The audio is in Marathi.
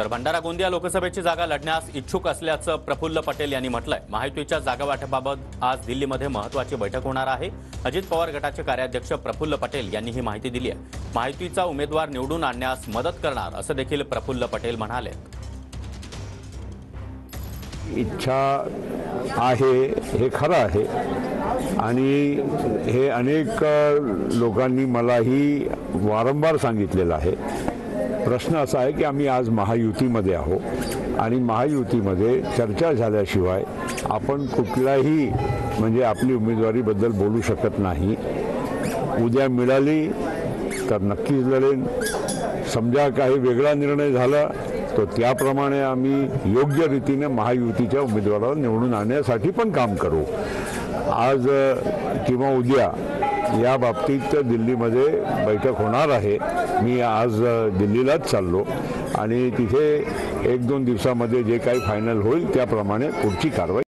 तर भंडारा गोंदिया लोकसभेची जागा लढण्यास इच्छुक असल्याचं प्रफुल्ल पटेल यांनी म्हटलंय। महायुतीच्या जागा वाटपाबाबत आज दिल्लीमध्ये महत्त्वाची बैठक होणार आहे। अजित पवार गटाचे कार्याध्यक्ष प्रफुल्ल पटेल यांनी ही माहिती दिली आहे। महायुतीचा उमेदवार निवडून आणण्यास मदत करणार असं देखील प्रफुल्ल पटेल म्हणाले। इच्छा आहे हे खरं आहे आणि हे अनेक लोकांनी मलाही वारंवार सांगितलेलं आहे। प्रश्न असा आहे की आम्ही आज महायुतीमध्ये आहोत आणि महायुतीमध्ये चर्चा झाल्याशिवाय आपण कुठलाही म्हणजे आपली उमेदवारीबद्दल बोलू शकत नाही। उद्या मिळाली तर नक्कीच लढेन, समजा काही वेगळा निर्णय झाला तो त्याप्रमाणे आम्ही योग्य रीतीने महायुतीच्या उमेदवाराला निवडून आणण्यासाठी पण काम करू। आज किंवा उद्या या बाबतीत दिल्लीमध्ये बैठक होणार आहे। मी आज दिल्लीलाच चाललो आणि तिथे 1-2 दिवसामध्ये जे काही फायनल होईल त्याप्रमाणे पुढची कारवाई